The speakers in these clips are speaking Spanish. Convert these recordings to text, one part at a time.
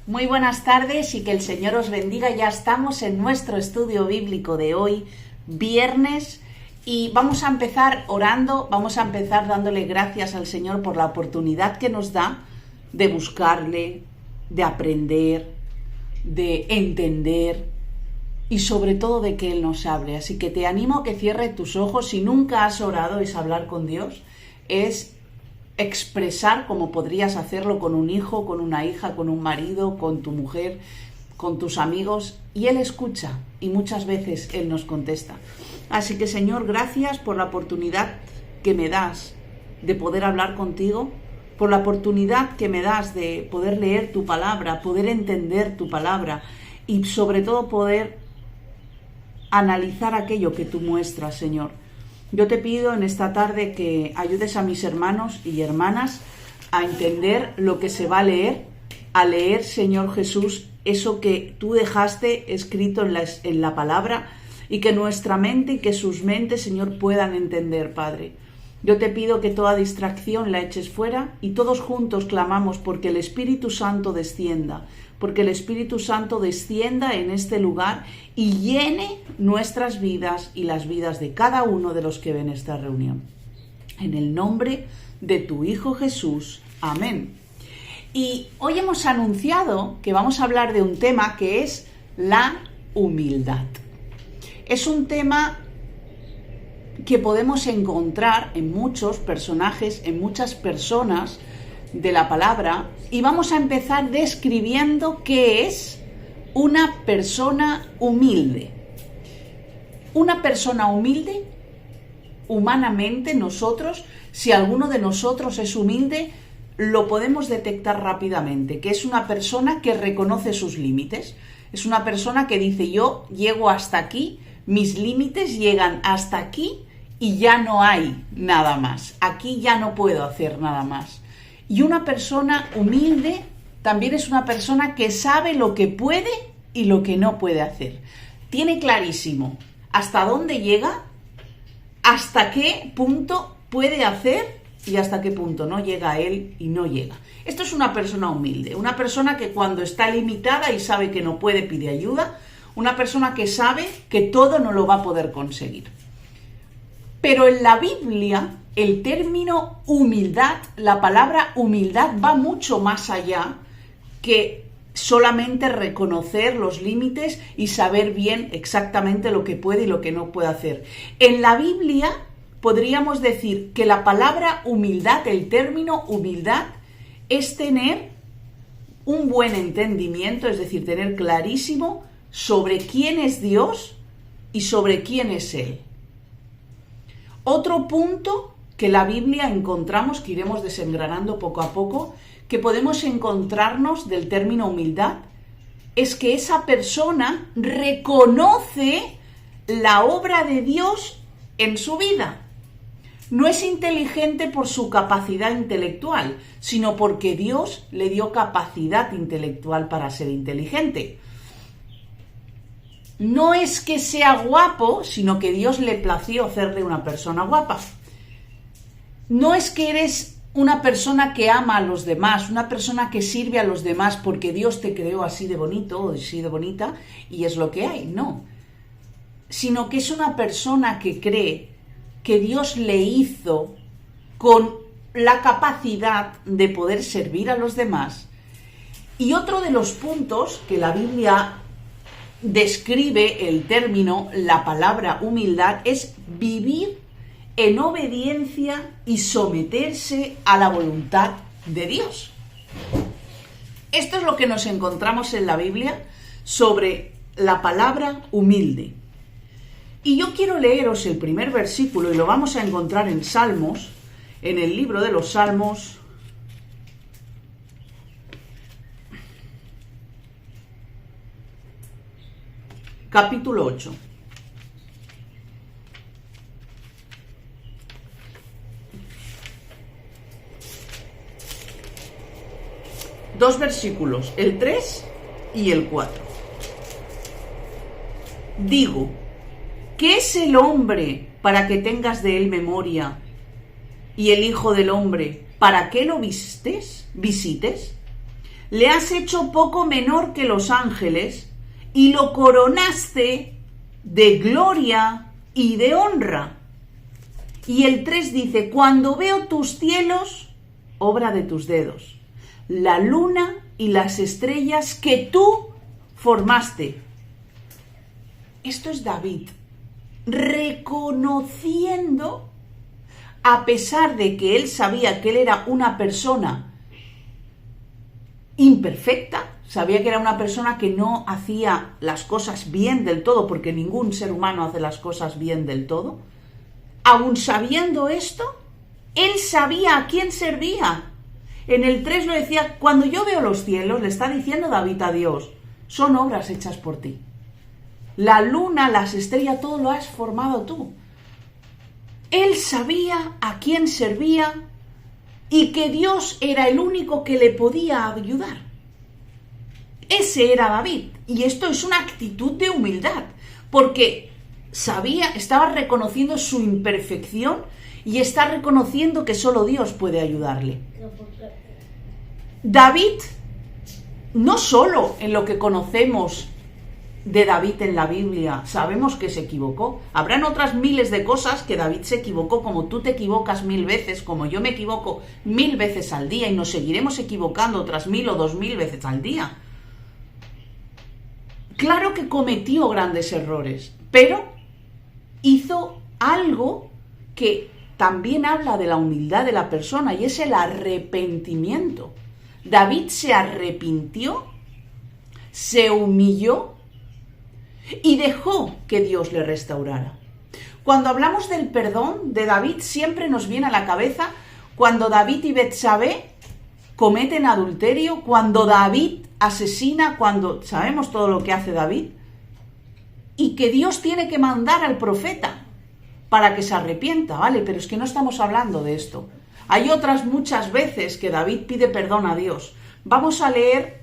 Muy buenas tardes y que el Señor os bendiga. Ya estamos en nuestro estudio bíblico de hoy, viernes, y vamos a empezar orando, vamos a empezar dándole gracias al Señor por la oportunidad que nos da de buscarle, de aprender, de entender y sobre todo de que Él nos hable. Así que te animo a que cierres tus ojos. Si nunca has orado, es hablar con Dios, es expresar como podrías hacerlo con un hijo, con una hija, con un marido, con tu mujer, con tus amigos, y Él escucha y muchas veces Él nos contesta. Así que, Señor, gracias por la oportunidad que me das de poder hablar contigo, por la oportunidad que me das de poder leer tu palabra, poder entender tu palabra y sobre todo poder analizar aquello que tú muestras, Señor. Yo te pido en esta tarde que ayudes a mis hermanos y hermanas a entender lo que se va a leer, Señor Jesús, eso que tú dejaste escrito en la palabra, y que nuestra mente y que sus mentes, Señor, puedan entender, Padre. Yo te pido que toda distracción la eches fuera y todos juntos clamamos porque el Espíritu Santo descienda, porque el Espíritu Santo descienda en este lugar y llene nuestras vidas y las vidas de cada uno de los que ven esta reunión. En el nombre de tu Hijo Jesús. Amén. Y hoy hemos anunciado que vamos a hablar de un tema que es la humildad. Es un tema que podemos encontrar en muchos personajes, en muchas personas de la palabra, y vamos a empezar describiendo qué es una persona humilde. Una persona humilde, humanamente nosotros, si alguno de nosotros es humilde, lo podemos detectar rápidamente, que es una persona que reconoce sus límites, es una persona que dice: yo llego hasta aquí, mis límites llegan hasta aquí y ya no hay nada más, aquí ya no puedo hacer nada más. Y una persona humilde también es una persona que sabe lo que puede y lo que no puede hacer. Tiene clarísimo hasta dónde llega, hasta qué punto puede hacer y hasta qué punto no llega a él y no llega. Esto es una persona humilde, una persona que cuando está limitada y sabe que no puede, pide ayuda, una persona que sabe que todo no lo va a poder conseguir. Pero en la Biblia, el término humildad, la palabra humildad va mucho más allá que solamente reconocer los límites y saber bien exactamente lo que puede y lo que no puede hacer. En la Biblia podríamos decir que la palabra humildad, el término humildad, es tener un buen entendimiento, es decir, tener clarísimo sobre quién es Dios y sobre quién es Él. Otro punto que la Biblia encontramos, que iremos desengranando poco a poco, que podemos encontrarnos del término humildad, es que esa persona reconoce la obra de Dios en su vida. No es inteligente por su capacidad intelectual, sino porque Dios le dio capacidad intelectual para ser inteligente. No es que sea guapo, sino que Dios le plació hacerle una persona guapa. No es que eres una persona que ama a los demás, una persona que sirve a los demás porque Dios te creó así de bonito o así de bonita y es lo que hay, no. Sino que es una persona que cree que Dios le hizo con la capacidad de poder servir a los demás. Y otro de los puntos que la Biblia describe el término, la palabra humildad, es vivir en obediencia y someterse a la voluntad de Dios. Esto es lo que nos encontramos en la Biblia sobre la palabra humilde. Y yo quiero leeros el primer versículo y lo vamos a encontrar en Salmos, en el libro de los Salmos, capítulo 8. Dos versículos, el 3 y el 4. Digo, ¿qué es el hombre para que tengas de él memoria? Y el hijo del hombre, ¿para qué lo visites? Le has hecho poco menor que los ángeles y lo coronaste de gloria y de honra. Y el 3 dice, cuando veo tus cielos, obra de tus dedos, la luna y las estrellas que tú formaste. Esto es David reconociendo, a pesar de que él sabía que él era una persona imperfecta, sabía que era una persona que no hacía las cosas bien del todo, porque ningún ser humano hace las cosas bien del todo. Aún sabiendo esto, él sabía a quién servía. En el 3 lo decía, cuando yo veo los cielos, le está diciendo David a Dios, son obras hechas por ti. La luna, las estrellas, todo lo has formado tú. Él sabía a quién servía y que Dios era el único que le podía ayudar. Ese era David. Y esto es una actitud de humildad, porque sabía, estaba reconociendo su imperfección y está reconociendo que solo Dios puede ayudarle. David, no solo en lo que conocemos de David en la Biblia, sabemos que se equivocó. Habrán otras miles de cosas que David se equivocó, como tú te equivocas 1000 veces, como yo me equivoco 1000 veces al día, y nos seguiremos equivocando otras 1000 o 2000 veces al día. Claro que cometió grandes errores, pero hizo algo que también habla de la humildad de la persona, y es el arrepentimiento. David se arrepintió, se humilló y dejó que Dios le restaurara. Cuando hablamos del perdón de David, siempre nos viene a la cabeza cuando David y Betsabé cometen adulterio, cuando David asesina, cuando sabemos todo lo que hace David, y que Dios tiene que mandar al profeta para que se arrepienta, ¿vale? Pero es que no estamos hablando de esto. Hay otras muchas veces que David pide perdón a Dios. Vamos a leer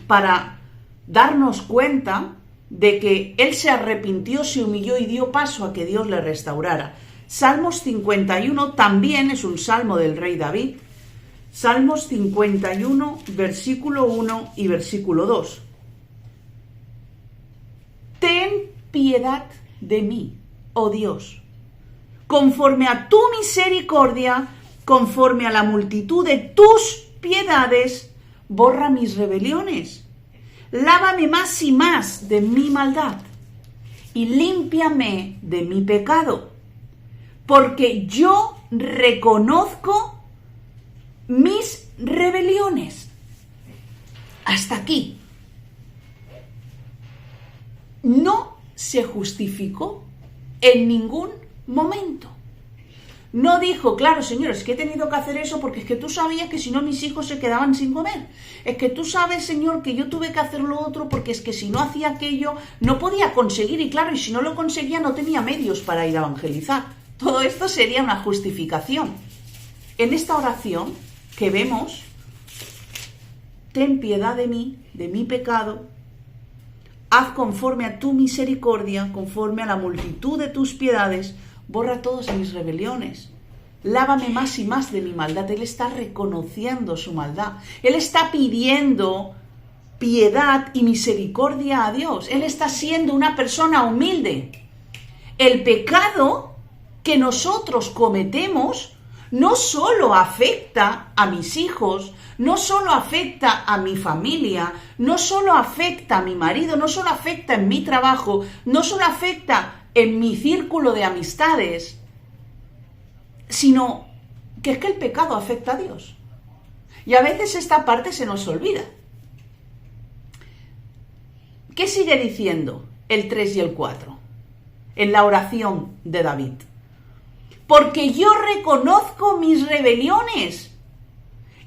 para darnos cuenta de que él se arrepintió, se humilló y dio paso a que Dios le restaurara. Salmos 51 también es un salmo del rey David. Salmos 51, versículo 1 y versículo 2. Ten piedad de mí, oh Dios, conforme a tu misericordia, conforme a la multitud de tus piedades, borra mis rebeliones. Lávame más y más de mi maldad y límpiame de mi pecado, porque yo reconozco mis rebeliones. Hasta aquí. no se justificó en ningún momento. No dijo, claro, Señor, es que he tenido que hacer eso porque es que tú sabías que si no mis hijos se quedaban sin comer. Es que tú sabes, Señor, que yo tuve que hacer lo otro porque es que si no hacía aquello no podía conseguir y claro, y si no lo conseguía no tenía medios para ir a evangelizar. Todo esto sería una justificación. En esta oración que vemos, ten piedad de mí, de mi pecado, haz conforme a tu misericordia, conforme a la multitud de tus piedades, borra todas mis rebeliones. Lávame más y más de mi maldad. Él está reconociendo su maldad. Él está pidiendo piedad y misericordia a Dios. Él está siendo una persona humilde. El pecado que nosotros cometemos no solo afecta a mis hijos, no solo afecta a mi familia, no solo afecta a mi marido, no solo afecta en mi trabajo, no solo afecta en mi círculo de amistades, sino que es que el pecado afecta a Dios. Y a veces esta parte se nos olvida. ¿Qué sigue diciendo el 3 y el 4 en la oración de David? Porque yo reconozco mis rebeliones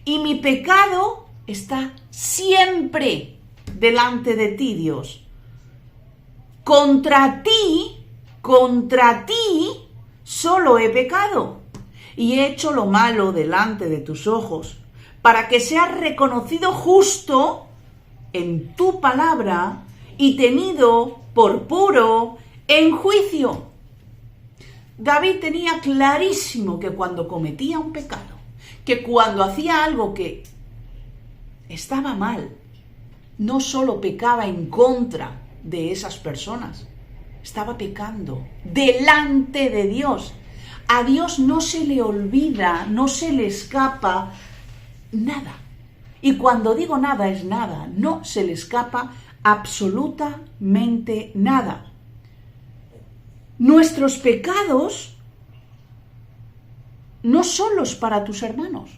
y mi pecado está siempre delante de ti, Dios. Contra ti solo he pecado y he hecho lo malo delante de tus ojos, para que seas reconocido justo en tu palabra y tenido por puro en juicio. David tenía clarísimo que cuando cometía un pecado, que cuando hacía algo que estaba mal, no solo pecaba en contra de esas personas, estaba pecando delante de Dios. A Dios no se le olvida, no se le escapa nada. Y cuando digo nada es nada, no se le escapa absolutamente nada. Nuestros pecados no solo es para tus hermanos,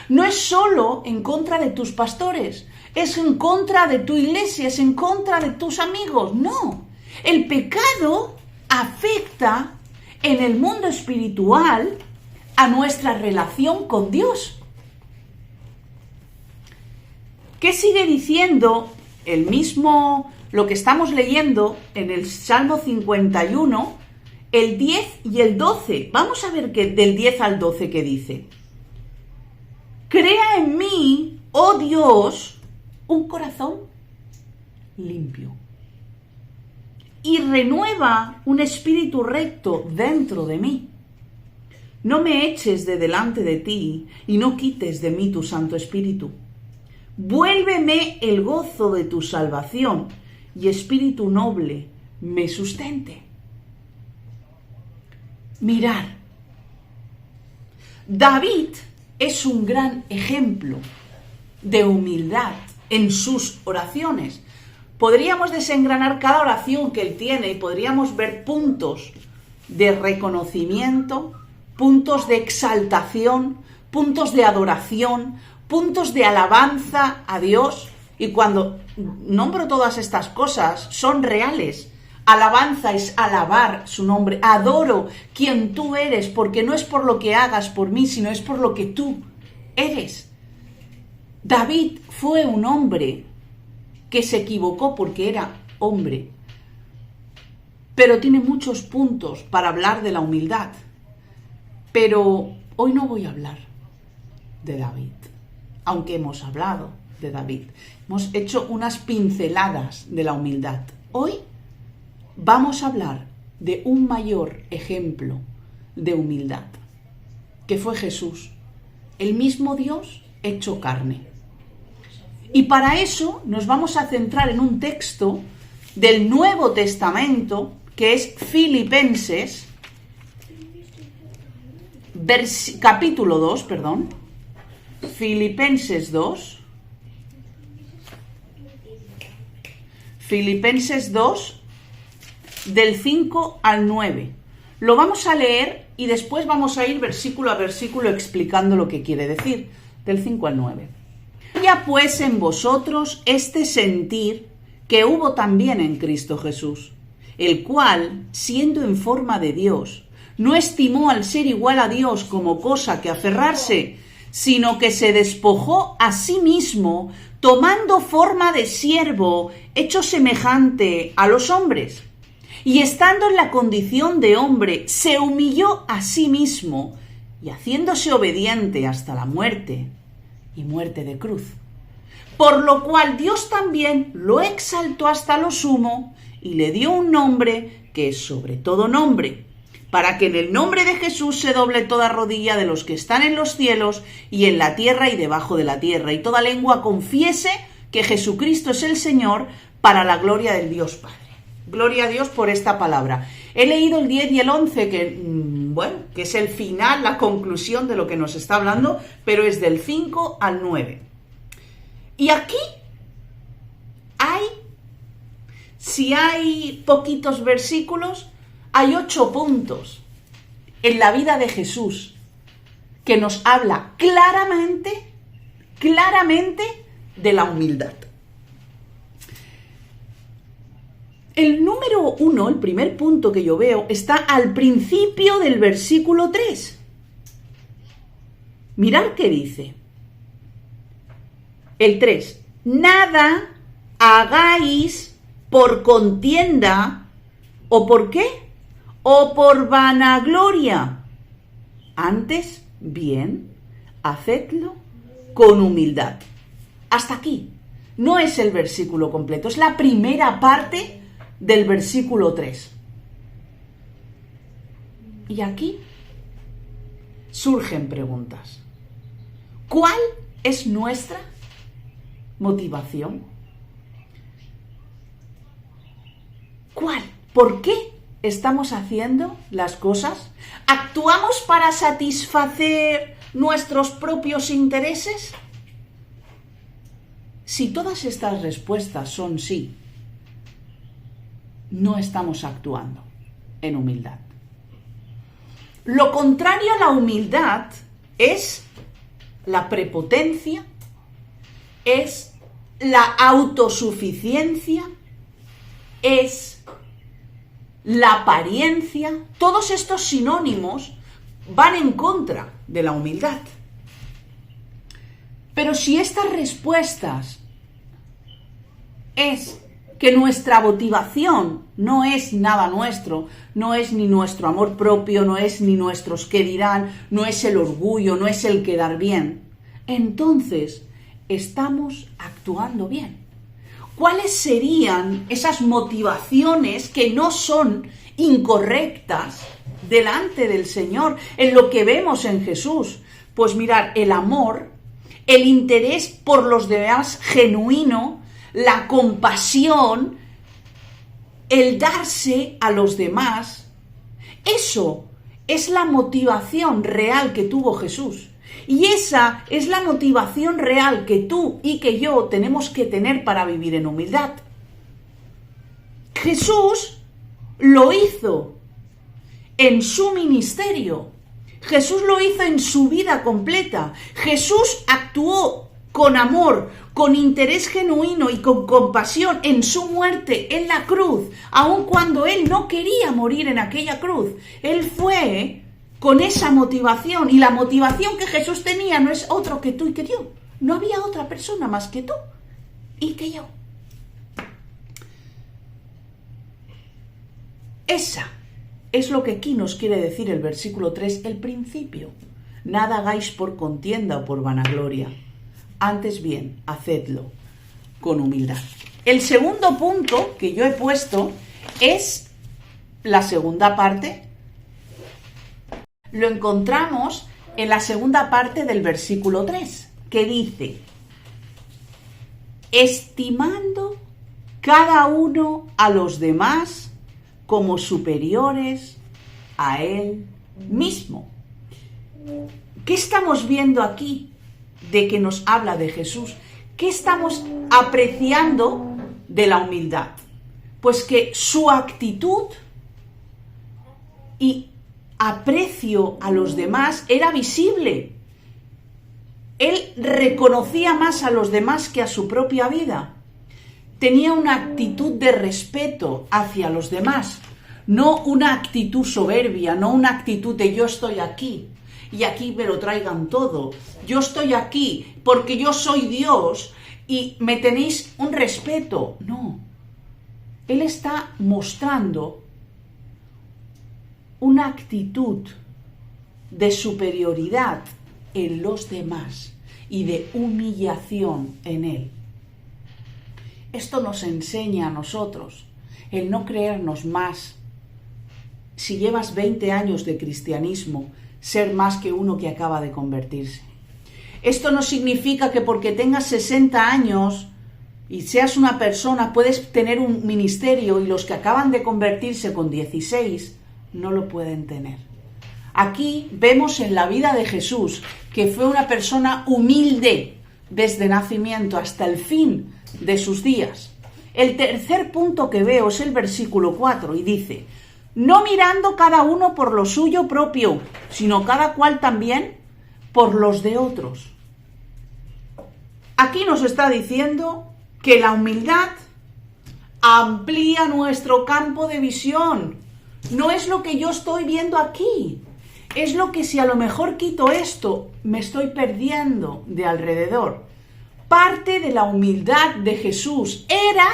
no es solo en contra de tus pastores, es en contra de tu iglesia, es en contra de tus amigos, no. El pecado afecta en el mundo espiritual a nuestra relación con Dios. ¿Qué sigue diciendo el mismo, lo que estamos leyendo en el Salmo 51, el 10 y el 12? Vamos a ver del 10 al 12 qué dice. Crea en mí, oh Dios, un corazón limpio y renueva un espíritu recto dentro de mí. No me eches de delante de ti y no quites de mí tu Santo Espíritu. Vuélveme el gozo de tu salvación y espíritu noble me sustente. Mirad, David es un gran ejemplo de humildad en sus oraciones. Podríamos desengranar cada oración que él tiene y podríamos ver puntos de reconocimiento, puntos de exaltación, puntos de adoración, puntos de alabanza a Dios. Y cuando nombro todas estas cosas, son reales. Alabanza es alabar su nombre. Adoro quien tú eres, porque no es por lo que hagas por mí, sino es por lo que tú eres. David fue un hombre que se equivocó porque era hombre, pero tiene muchos puntos para hablar de la humildad. Pero hoy no voy a hablar de David, aunque hemos hablado de David. Hemos hecho unas pinceladas de la humildad. Hoy vamos a hablar de un mayor ejemplo de humildad, que fue Jesús, el mismo Dios hecho carne. Y para eso nos vamos a centrar en un texto del Nuevo Testamento, que es Filipenses, capítulo 2, Filipenses 2, Filipenses 2, del 5 al 9. Lo vamos a leer y después vamos a ir versículo a versículo explicando lo que quiere decir, del 5 al 9. Haya pues en vosotros este sentir que hubo también en Cristo Jesús, el cual, siendo en forma de Dios, no estimó al ser igual a Dios como cosa que aferrarse, sino que se despojó a sí mismo, tomando forma de siervo, hecho semejante a los hombres. Y estando en la condición de hombre, se humilló a sí mismo, y haciéndose obediente hasta la muerte, y muerte de cruz. Por lo cual Dios también lo exaltó hasta lo sumo, y le dio un nombre que es sobre todo nombre, para que en el nombre de Jesús se doble toda rodilla de los que están en los cielos y en la tierra y debajo de la tierra, y toda lengua confiese que Jesucristo es el Señor, para la gloria del Dios Padre. Gloria a Dios por esta palabra. He leído el 10 y el 11, que es el final, la conclusión de lo que nos está hablando, pero es del 5 al 9. Y aquí si hay poquitos versículos, hay 8 puntos en la vida de Jesús que nos habla claramente de la humildad. El número 1, el primer punto que yo veo, está al principio del versículo 3. Mirad qué dice. El 3. Nada hagáis por contienda, ¿o por qué? O por vanagloria. Antes, bien, hacedlo con humildad. Hasta aquí. No es el versículo completo, es la primera parte del versículo 3. Y aquí surgen preguntas. ¿Cuál es nuestra motivación? ¿Cuál? ¿Por qué estamos haciendo las cosas? ¿Actuamos para satisfacer nuestros propios intereses? Si todas estas respuestas son sí, no estamos actuando en humildad. Lo contrario a la humildad es la prepotencia, es la autosuficiencia, es la apariencia. Todos estos sinónimos van en contra de la humildad. Pero si estas respuestas es que nuestra motivación no es nada nuestro, no es ni nuestro amor propio, no es ni nuestros qué dirán, no es el orgullo, no es el quedar bien, entonces estamos actuando bien. ¿Cuáles serían esas motivaciones que no son incorrectas delante del Señor en lo que vemos en Jesús? Pues mirar, el amor, el interés por los demás genuino, la compasión, el darse a los demás. Eso es la motivación real que tuvo Jesús. Y esa es la motivación real que tú y que yo tenemos que tener para vivir en humildad. Jesús lo hizo en su ministerio. Jesús lo hizo en su vida completa. Jesús actuó con amor, con interés genuino y con compasión en su muerte en la cruz, aun cuando él no quería morir en aquella cruz. Él fue con esa motivación, y la motivación que Jesús tenía no es otro que tú y que yo. No había otra persona más que tú y que yo. Esa es lo que aquí nos quiere decir el versículo 3, el principio. Nada hagáis por contienda o por vanagloria. Antes bien, hacedlo con humildad. El segundo punto que yo he puesto es la segunda parte. Lo encontramos en la segunda parte del versículo 3, que dice: estimando cada uno a los demás como superiores a él mismo. ¿Qué estamos viendo aquí de que nos habla de Jesús? ¿Qué estamos apreciando de la humildad? Pues que su actitud y aprecio a los demás era visible. Él reconocía más a los demás que a su propia vida. tenía una actitud de respeto hacia los demás, no una actitud soberbia, no una actitud de yo estoy aquí y aquí me lo traigan todo. Yo estoy aquí porque yo soy Dios y me tenéis un respeto. No. Él está mostrando una actitud de superioridad en los demás y de humillación en Él. Esto nos enseña a nosotros el no creernos más. Si llevas 20 años de cristianismo, ser más que uno que acaba de convertirse. Esto no significa que porque tengas 60 años y seas una persona, puedes tener un ministerio y los que acaban de convertirse con 16 no lo pueden tener. Aquí vemos en la vida de Jesús que fue una persona humilde desde nacimiento hasta el fin de sus días. El tercer punto que veo es el versículo 4 y dice: no mirando cada uno por lo suyo propio, sino cada cual también por los de otros. Aquí nos está diciendo que la humildad amplía nuestro campo de visión. No es lo que yo estoy viendo aquí. Es lo que si a lo mejor quito esto, me estoy perdiendo de alrededor. Parte de la humildad de Jesús era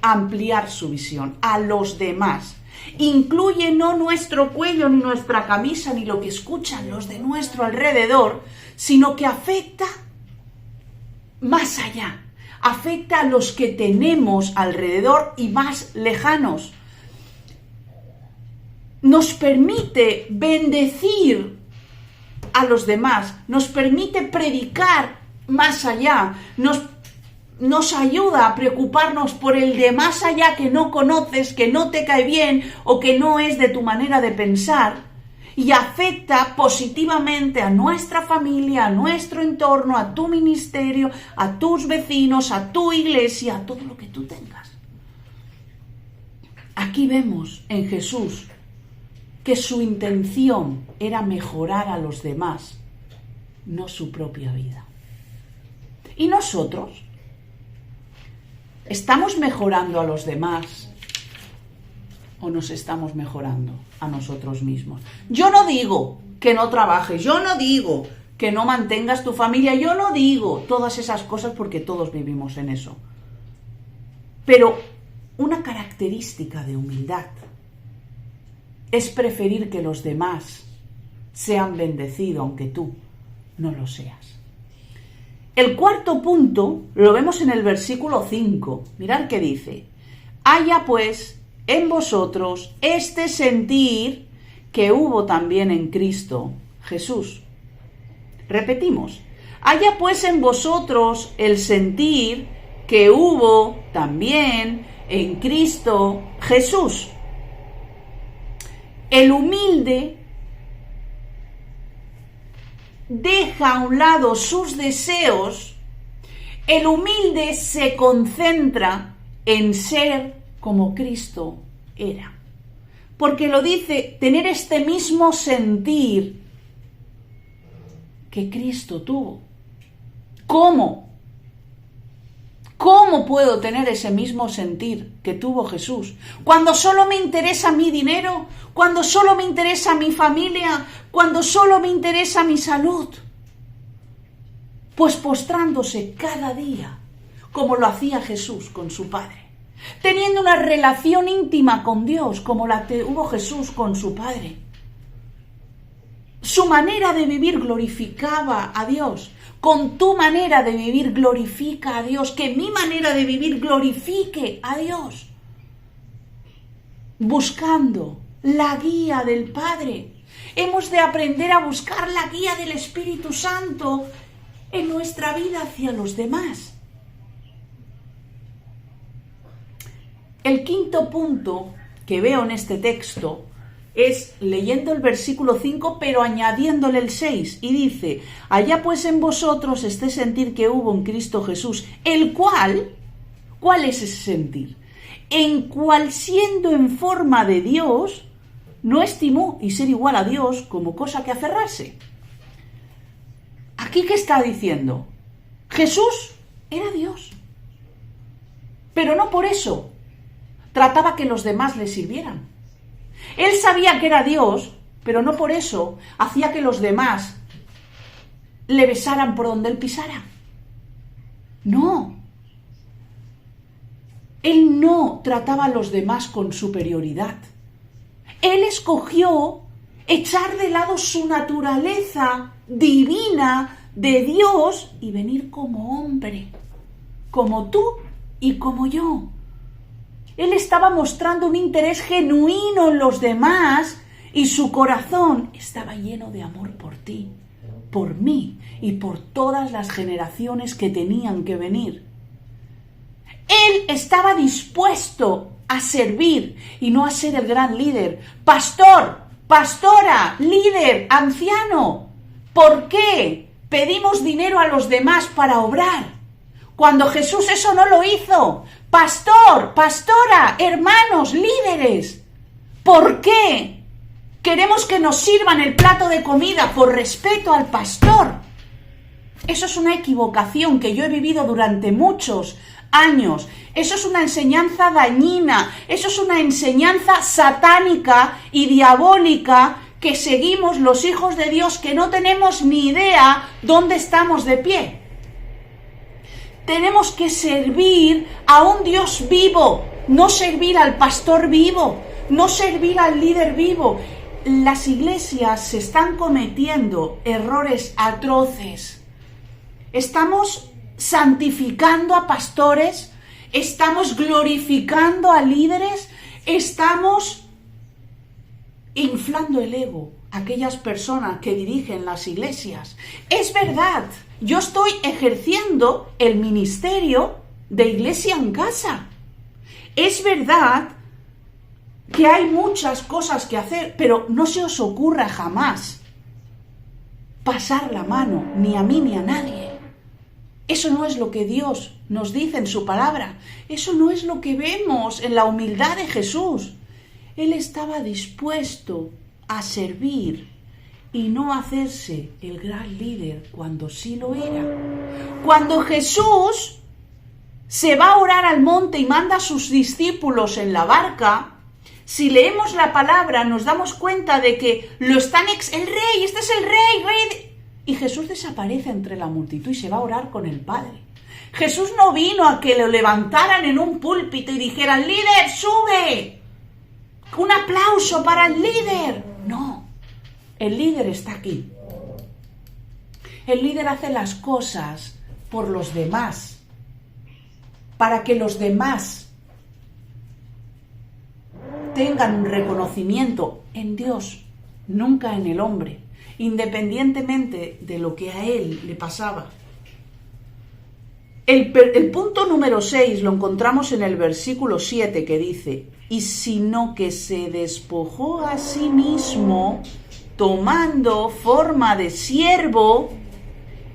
ampliar su visión a los demás. Incluye no nuestro cuello, ni nuestra camisa, ni lo que escuchan los de nuestro alrededor, sino que afecta más allá. Afecta a los que tenemos alrededor y más lejanos. Nos permite bendecir a los demás, nos permite predicar más allá, nos ayuda a preocuparnos por el de más allá que no conoces, que no te cae bien o que no es de tu manera de pensar, y afecta positivamente a nuestra familia, a nuestro entorno, a tu ministerio, a tus vecinos, a tu iglesia, a todo lo que tú tengas. Aquí vemos en Jesús que su intención era mejorar a los demás, no su propia vida. ¿Y nosotros? ¿Estamos mejorando a los demás o nos estamos mejorando a nosotros mismos? Yo no digo que no trabajes, yo no digo que no mantengas tu familia, yo no digo todas esas cosas porque todos vivimos en eso. Pero una característica de humildad es preferir que los demás sean bendecidos aunque tú no lo seas. El cuarto punto lo vemos en el versículo 5. Mirad qué dice: haya pues en vosotros este sentir que hubo también en Cristo Jesús. Repetimos: haya pues en vosotros el sentir que hubo también en Cristo Jesús. El humilde deja a un lado sus deseos. El humilde se concentra en ser como Cristo era. Porque lo dice, tener este mismo sentir que Cristo tuvo. ¿Cómo? ¿Cómo puedo tener ese mismo sentir que tuvo Jesús? Cuando solo me interesa mi dinero, cuando solo me interesa mi familia, cuando solo me interesa mi salud. Pues postrándose cada día, como lo hacía Jesús con su Padre. Teniendo una relación íntima con Dios, como la tuvo Jesús con su Padre. Su manera de vivir glorificaba a Dios. Con tu manera de vivir glorifica a Dios. Que mi manera de vivir glorifique a Dios. Buscando la guía del Padre. Hemos de aprender a buscar la guía del Espíritu Santo en nuestra vida hacia los demás. El quinto punto que veo en este texto es leyendo el versículo 5, pero añadiéndole el 6, y dice: allá pues en vosotros este sentir que hubo en Cristo Jesús, el cual, ¿cuál es ese sentir? En cual siendo en forma de Dios, no estimó y ser igual a Dios como cosa que aferrarse. ¿Aquí qué está diciendo? Jesús era Dios, pero no por eso trataba que los demás le sirvieran. Él sabía que era Dios, pero no por eso hacía que los demás le besaran por donde él pisara. No. Él no trataba a los demás con superioridad. Él escogió echar de lado su naturaleza divina de Dios y venir como hombre, como tú y como yo. Él estaba mostrando un interés genuino en los demás y su corazón estaba lleno de amor por ti, por mí y por todas las generaciones que tenían que venir. Él estaba dispuesto a servir y no a ser el gran líder. Pastor, pastora, líder, anciano. ¿Por qué pedimos dinero a los demás para obrar cuando Jesús eso no lo hizo? Pastor, pastora, hermanos, líderes. ¿Por qué queremos que nos sirvan el plato de comida por respeto al pastor? Eso es una equivocación que yo he vivido durante muchos años. Eso es una enseñanza dañina, eso es una enseñanza satánica y diabólica que seguimos los hijos de Dios que no tenemos ni idea dónde estamos de pie. Tenemos que servir a un Dios vivo, no servir al pastor vivo, no servir al líder vivo. Las iglesias se están cometiendo errores atroces. Estamos santificando a pastores, estamos glorificando a líderes, estamos inflando el ego a aquellas personas que dirigen las iglesias. Es verdad, yo estoy ejerciendo el ministerio de Iglesia en Casa. Es verdad que hay muchas cosas que hacer, pero no se os ocurra jamás pasar la mano, ni a mí ni a nadie. Eso no es lo que Dios nos dice en su palabra. Eso no es lo que vemos en la humildad de Jesús. Él estaba dispuesto a servir y no hacerse el gran líder cuando sí lo era. Cuando Jesús se va a orar al monte y manda a sus discípulos en la barca, si leemos la palabra nos damos cuenta de que lo están el rey, este es el rey. Y Jesús desaparece entre la multitud y se va a orar con el Padre. Jesús no vino a que lo levantaran en un púlpito y dijeran, líder, sube, un aplauso para el líder. No, el líder está aquí. El líder hace las cosas por los demás, para que los demás tengan un reconocimiento en Dios, nunca en el hombre, independientemente de lo que a él le pasaba. El punto número 6 lo encontramos en el versículo 7 que dice, y sino que se despojó a sí mismo, tomando forma de siervo,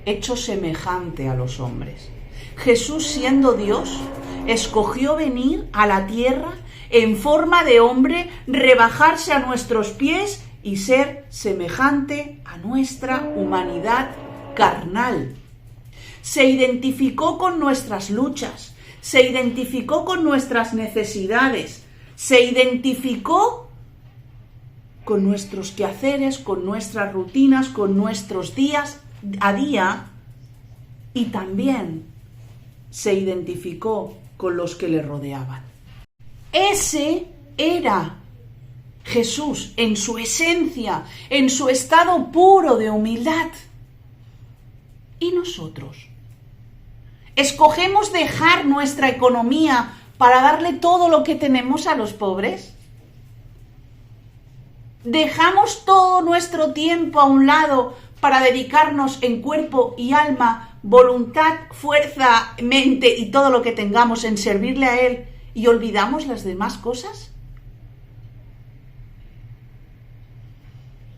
hecho semejante a los hombres. Jesús, siendo Dios, escogió venir a la tierra en forma de hombre, rebajarse a nuestros pies y ser semejante a nuestra humanidad carnal. Se identificó con nuestras luchas, se identificó con nuestras necesidades, se identificó con nuestros quehaceres, con nuestras rutinas, con nuestros días a día, y también se identificó con los que le rodeaban. Ese era Jesús en su esencia, en su estado puro de humildad. ¿Y nosotros? ¿Escogemos dejar nuestra economía para darle todo lo que tenemos a los pobres? ¿Dejamos todo nuestro tiempo a un lado para dedicarnos en cuerpo y alma, voluntad, fuerza, mente y todo lo que tengamos en servirle a Él y olvidamos las demás cosas?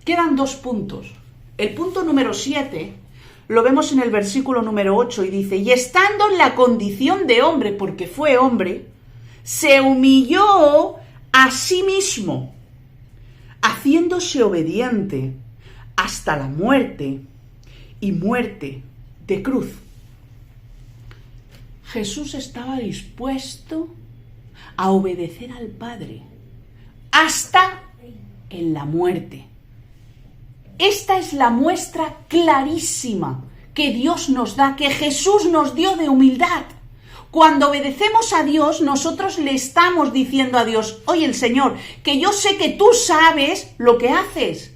Quedan 2 puntos. El punto número 7 lo vemos en el versículo número 8 y dice, y estando en la condición de hombre, porque fue hombre, se humilló a sí mismo, haciéndose obediente hasta la muerte y muerte de cruz. Jesús estaba dispuesto a obedecer al Padre hasta en la muerte. Esta es la muestra clarísima que Dios nos da, que Jesús nos dio de humildad. Cuando obedecemos a Dios, nosotros le estamos diciendo a Dios, oye, el Señor, que yo sé que tú sabes lo que haces.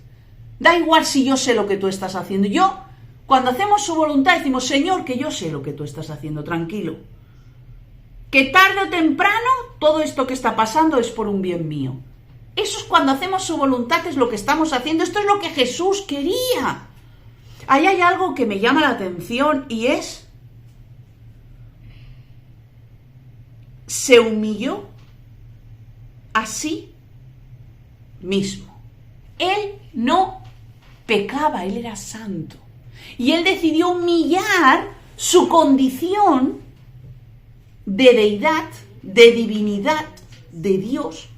Da igual si yo sé lo que tú estás haciendo. Cuando hacemos su voluntad, decimos, Señor, que yo sé lo que tú estás haciendo, tranquilo. Que tarde o temprano, todo esto que está pasando es por un bien mío. Eso es cuando hacemos su voluntad, es lo que estamos haciendo. Esto es lo que Jesús quería. Ahí hay algo que me llama la atención y es, se humilló a sí mismo. Él no pecaba, él era santo. Y él decidió humillar su condición de deidad, de divinidad, de Dios,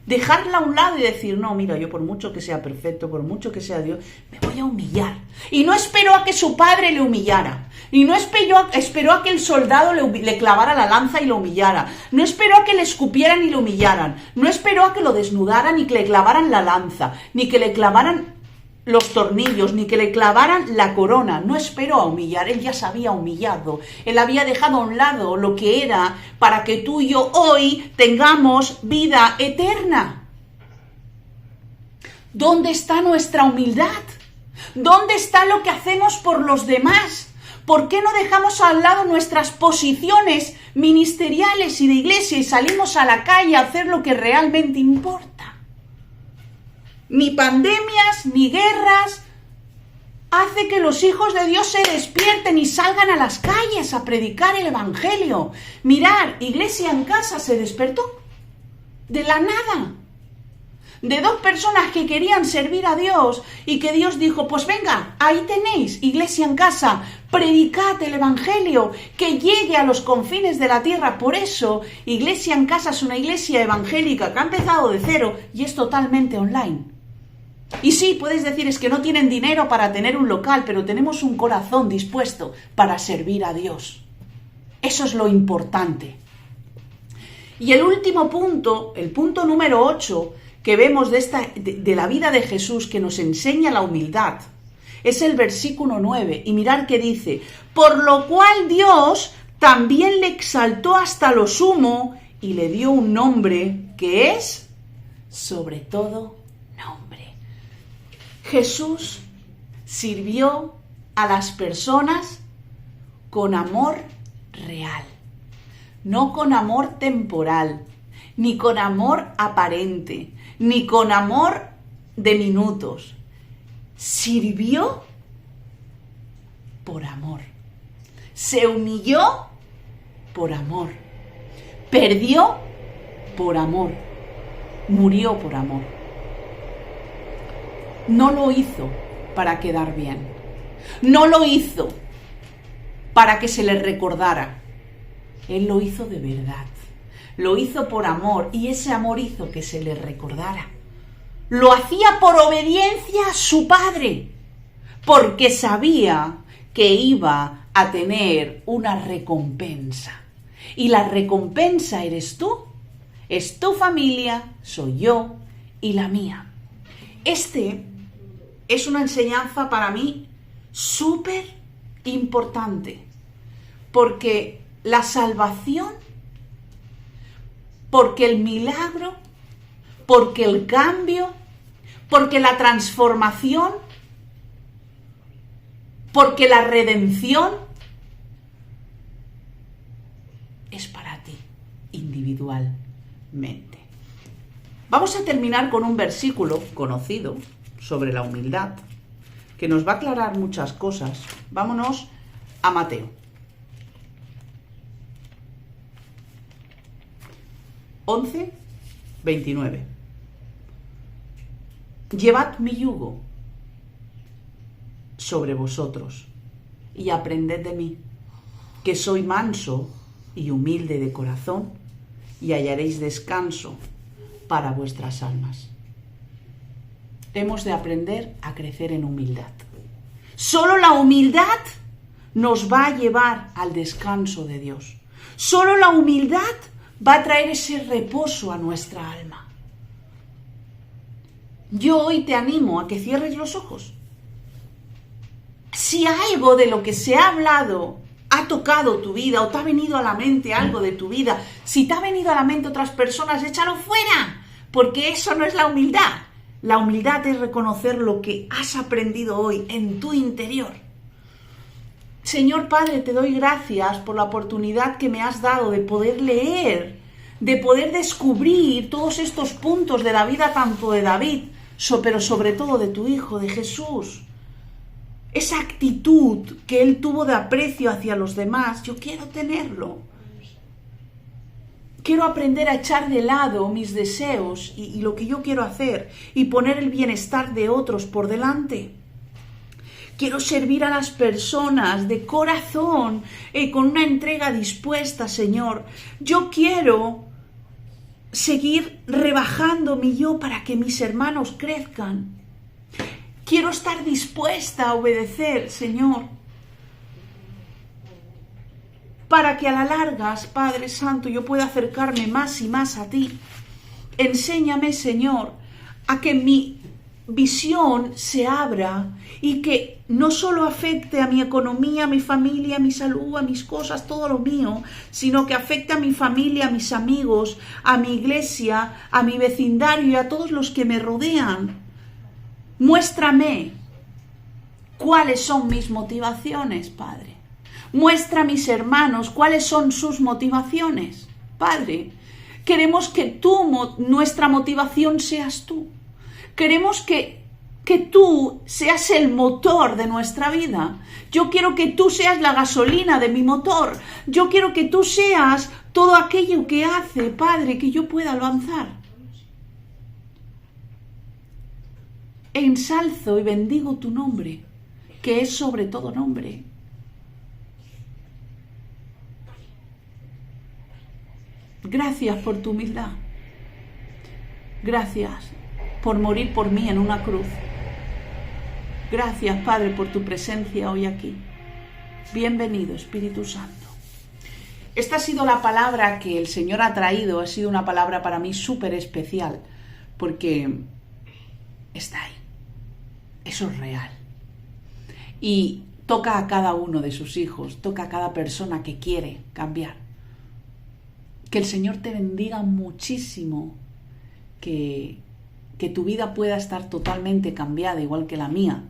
dejarla a un lado y decir, no, mira, yo por mucho que sea perfecto, por mucho que sea Dios, me voy a humillar. Y no esperó a que su padre le humillara. Y no esperó a que el soldado le clavara la lanza y lo humillara. No esperó a que le escupieran y lo humillaran. No esperó a que lo desnudaran y que le clavaran la lanza, ni que le clavaran los tornillos, ni que le clavaran la corona. No esperó a humillar, él ya se había humillado. Él había dejado a un lado lo que era para que tú y yo hoy tengamos vida eterna. ¿Dónde está nuestra humildad? ¿Dónde está lo que hacemos por los demás? ¿Por qué no dejamos al lado nuestras posiciones ministeriales y de iglesia y salimos a la calle a hacer lo que realmente importa? Ni pandemias, ni guerras hace que los hijos de Dios se despierten y salgan a las calles a predicar el Evangelio. Mirar, Iglesia en Casa se despertó de la nada. De dos personas que querían servir a Dios y que Dios dijo, pues venga, ahí tenéis, Iglesia en Casa, predicad el Evangelio, que llegue a los confines de la tierra. Por eso, Iglesia en Casa es una iglesia evangélica que ha empezado de cero y es totalmente online. Y sí, puedes decir, es que no tienen dinero para tener un local, pero tenemos un corazón dispuesto para servir a Dios. Eso es lo importante. Y el último punto, el punto número 8, que vemos de la vida de Jesús, que nos enseña la humildad, es el versículo 9. Y mirad qué dice, por lo cual Dios también le exaltó hasta lo sumo y le dio un nombre que es sobre todo nombre. Jesús sirvió a las personas con amor real, no con amor temporal, ni con amor aparente, ni con amor de minutos. Sirvió por amor. Se humilló por amor. Perdió por amor. Murió por amor. No lo hizo para quedar bien. No lo hizo para que se le recordara. Él lo hizo de verdad. Lo hizo por amor y ese amor hizo que se le recordara. Lo hacía por obediencia a su Padre, porque sabía que iba a tener una recompensa. Y la recompensa eres tú, es tu familia, soy yo y la mía. Es una enseñanza para mí súper importante, porque la salvación, porque el milagro, porque el cambio, porque la transformación, porque la redención es para ti individualmente. Vamos a terminar con un versículo conocido sobre la humildad que nos va a aclarar muchas cosas. Vámonos a Mateo 11:29. Llevad mi yugo sobre vosotros y aprended de mí, que soy manso y humilde de corazón, y hallaréis descanso para vuestras almas. Hemos de aprender a crecer en humildad. Solo la humildad nos va a llevar al descanso de Dios. Solo la humildad va a traer ese reposo a nuestra alma. Yo hoy te animo a que cierres los ojos. Si algo de lo que se ha hablado ha tocado tu vida o te ha venido a la mente algo de tu vida, si te ha venido a la mente otras personas, échalo fuera, porque eso no es la humildad. La humildad es reconocer lo que has aprendido hoy en tu interior. Señor Padre, te doy gracias por la oportunidad que me has dado de poder leer, de poder descubrir todos estos puntos de la vida, tanto de David, pero sobre todo de tu Hijo, de Jesús. Esa actitud que él tuvo de aprecio hacia los demás, yo quiero tenerlo. Quiero aprender a echar de lado mis deseos y lo que yo quiero hacer y poner el bienestar de otros por delante. Quiero servir a las personas de corazón, con una entrega dispuesta, Señor. Yo quiero seguir rebajando mi yo para que mis hermanos crezcan. Quiero estar dispuesta a obedecer, Señor, para que a la larga, Padre Santo, yo pueda acercarme más y más a ti. Enséñame, Señor, a que mi visión se abra y que no solo afecte a mi economía, a mi familia, a mi salud, a mis cosas, todo lo mío, sino que afecte a mi familia, a mis amigos, a mi iglesia, a mi vecindario y a todos los que me rodean. Muéstrame cuáles son mis motivaciones, Padre. Muestra a mis hermanos cuáles son sus motivaciones, Padre. Queremos que nuestra motivación seas tú. Queremos que tú seas el motor de nuestra vida. Yo quiero que tú seas la gasolina de mi motor. Yo quiero que tú seas todo aquello que hace, Padre, que yo pueda avanzar. Ensalzo y bendigo tu nombre, que es sobre todo nombre. Gracias por tu humildad. Gracias por morir por mí en una cruz. Gracias, Padre, por tu presencia hoy aquí. Bienvenido, Espíritu Santo. Esta ha sido la palabra que el Señor ha traído. Ha sido una palabra para mí súper especial, porque está ahí. Eso es real. Y toca a cada uno de sus hijos, toca a cada persona que quiere cambiar. Que el Señor te bendiga muchísimo, que tu vida pueda estar totalmente cambiada, igual que la mía,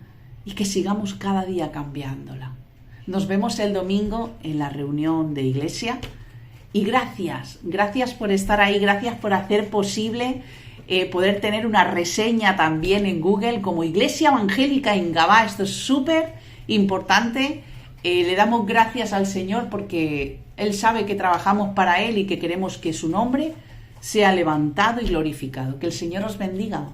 y que sigamos cada día cambiándola. Nos vemos el domingo en la reunión de iglesia. Y gracias por estar ahí, gracias por hacer posible poder tener una reseña también en Google como Iglesia Evangélica en Gabá. Esto es súper importante. Le damos gracias al Señor porque Él sabe que trabajamos para Él y que queremos que su nombre sea levantado y glorificado. Que el Señor os bendiga.